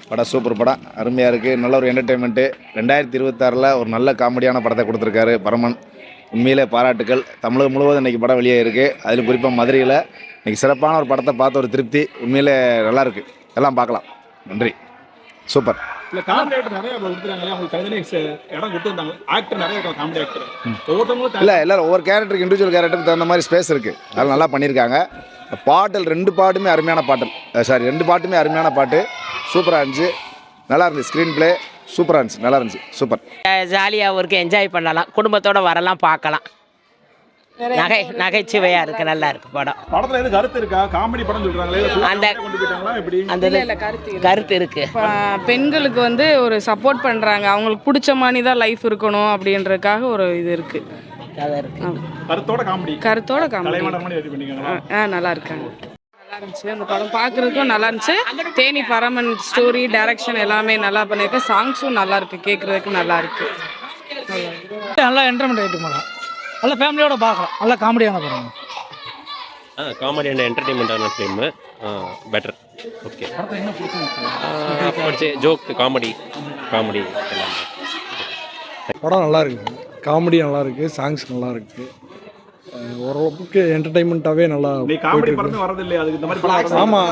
படம் சூப்பர் படம், அருமையாக இருக்குது. நல்ல ஒரு என்டர்டெயின்மெண்ட்டு. 2026 ஒரு நல்ல காமெடியான படத்தை கொடுத்துருக்காரு பரமன். உண்மையிலே பாராட்டுக்கள். தமிழகம் முழுவதும் இன்றைக்கி படம் வெளியே இருக்குது. அதிலும் குறிப்பாக மதுரையில் இன்றைக்கி சிறப்பான ஒரு படத்தை பார்த்த ஒரு திருப்தி. உண்மையிலே நல்லாயிருக்கு. எல்லாம் பார்க்கலாம். நன்றி. சூப்பர். இல்லை காமெடி ஆக்டர் நிறைய கொடுத்துருக்காங்களே, அவங்களுக்கு தனித்தனி இடம் கொடுத்துருந்தாங்க. ஆக்டர் நிறைய இருக்காங்க காமெடி ஆக்டர். ஒவ்வொருத்தவங்களும் இல்லை எல்லோரும் ஒவ்வொரு கேரக்டருக்கு இண்டிவிஜுவல் கேரக்டருக்கு தகுந்த மாதிரி ஸ்பேஸ் இருக்குது. அதெல்லாம் நல்லா பண்ணியிருக்காங்க. பாட்டல் 2 பாட்டுமே அருமையான பாட்டல். 2 பாட்டுமே அருமையான பாட்டு. சூப்பராக இருந்துச்சு. நல்லா இருந்துச்சு. ஸ்க்ரீன் ப்ளே சூப்பராக இருந்துச்சு. நல்லா இருந்துச்சு. சூப்பர். ஜாலியாக இருக்குது. என்ஜாய் பண்ணலாம். குடும்பத்தோடு வரலாம், பார்க்கலாம். நகைச்சுவையாக இருக்குது. நல்லா இருக்குது படம். படத்தில் எது கருத்து இருக்கா? காமெடி படம் சொல்கிறாங்களே, அந்த கொண்டு போயிட்டாங்களா எப்படி? அந்த கருத்து இருக்குது. பெண்களுக்கு வந்து ஒரு சப்போர்ட் பண்ணுறாங்க. அவங்களுக்கு பிடிச்ச மாதிரி தான் லைஃப் இருக்கணும் அப்படின்றதுக்காக ஒரு இது இருக்குது. கருத்தோட காமெடி. கருத்தோட காமெடி. கலைவாணர் மாதிரி ரெடி பண்ணிருக்காங்க. நல்லா இருக்காங்க. நல்லா இருந்துச்சு. அந்த படம் பார்க்குறதுக்கும் நல்லா இருந்துச்சு. தேனி பரமன் ஸ்டோரி டைரக்ஷன் எல்லாமே நல்லா பண்ணியிருக்கேன். சாங்ஸும் நல்லா இருக்குது. கேட்குறதுக்கு நல்லா இருக்குது. நல்லா என்டர்டைன்மெண்ட் ஆகிட்டு போகலாம். நல்லா ஃபேமிலியோட பார்க்கலாம். நல்லா காமெடியான படம். காமெடி அண்ட் என்டர்டெயின்மெண்ட்டான ஃபிலிமு. பெட்டர். ஓகே. படிச்சு ஜோக் காமெடி எல்லாமே. படம் நல்லா இருக்குது. காமெடி நல்லா இருக்குது. சாங்ஸ் நல்லா இருக்குது. ஓரளவுக்கு என்டர்டைன்மெண்ட்டாகவே நல்லா காமெடி படமே வரது இல்லையா? அதுக்கு இந்த மாதிரி ஆமாம்.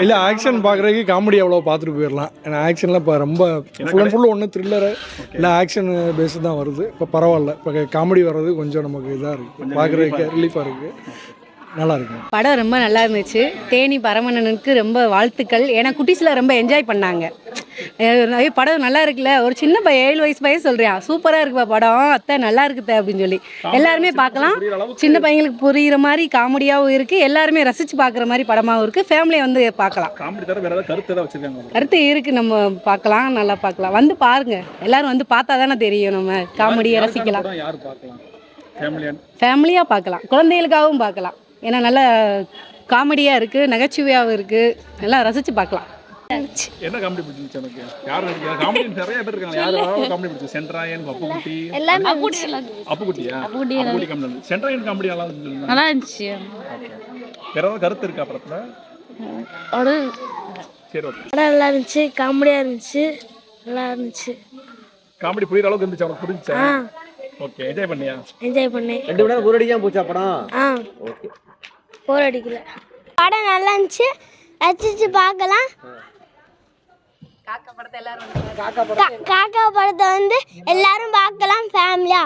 இல்லை ஆக்ஷன் பார்க்குறதுக்கு காமெடி எவ்வளோ பார்த்துட்டு போயிடலாம். ஏன்னா ஆக்ஷன்லாம் இப்போ ரொம்ப ஃபுல் அண்ட் ஃபுல் ஒன்று த்ரில்லரு இல்லை ஆக்ஷன் பேஸு தான் வருது. இப்போ பரவாயில்ல. இப்போ காமெடி வர்றது கொஞ்சம் நமக்கு இதாக இருக்குது. பார்க்குறதுக்கு ரிலீஃபாக இருக்குது. நல்லா இருக்கு. படம் ரொம்ப நல்லா இருந்துச்சு. தேனி பரமனனுக்கு ரொம்ப வாழ்த்துக்கள். ஏன்னா குட்டீஸில் ரொம்ப என்ஜாய் பண்ணாங்க. படம் நல்லா இருக்குல்ல. ஒரு சின்ன 7 வயசு பையன் சொல்கிறான் சூப்பராக இருக்குப்பா படம், அத்தை நல்லா இருக்குது அப்படின்னு சொல்லி எல்லாருமே பார்க்கலாம். சின்ன பையங்களுக்கு புரிகிற மாதிரி காமெடியாகவும் இருக்குது. எல்லாருமே ரசித்து பார்க்குற மாதிரி படமாகவும் இருக்குது. ஃபேமிலியை வந்து பார்க்கலாம். கருத்து இருக்குது. நம்ம பார்க்கலாம். நல்லா பார்க்கலாம். வந்து பாருங்கள். எல்லோரும் வந்து பார்த்தா தானே தெரியும். நம்ம காமெடியை ரசிக்கலாம். ஃபேமிலியாக பார்க்கலாம். குழந்தைகளுக்காகவும் பார்க்கலாம். ஏன்னா நல்லா காமெடியாக இருக்குது. நகைச்சுவையாகவும் இருக்குது. நல்லா ரசித்து பார்க்கலாம். என்ன காமெடி பிடிச்சிருச்சு எனக்கு? யார் நடிக்கிறாங்க? காமெடி நிறைய பேர் இருக்காங்க. யாராவது காமெடி பிடிச்சி? சென்ட்ராயன், அப்புக்குட்டி. அப்புக்குட்டியா? அப்புக்குட்டி காமெடி. சென்ட்ராயன் காமெடி நல்லா இருந்துச்சு. வேற ஏதாவது கருத்து இருக்கா படத்துல? சரி ஓகே. படம் நல்லா இருந்துச்சு. காமெடியாக இருந்துச்சு. நல்லா இருந்துச்சு. காமெடி புரியுற அளவுக்கு இருந்துச்சு. அவனுக்கு புரிஞ்சுச்சா? ஓகே. என்ஜாய் பண்ணியா? என்ஜாய் பண்ணேன். 2 மணி நேரம் போர் அடிக்காம போச்சா படம்? ஓகே. போர் அடிக்கல. படம் நல்லா இருந்துச்சு. ரசிச்சு பார்க்கலாம். காக்கா படத்தை வந்து எல்லாரும் பார்க்கலாம் ஃபேமிலியா.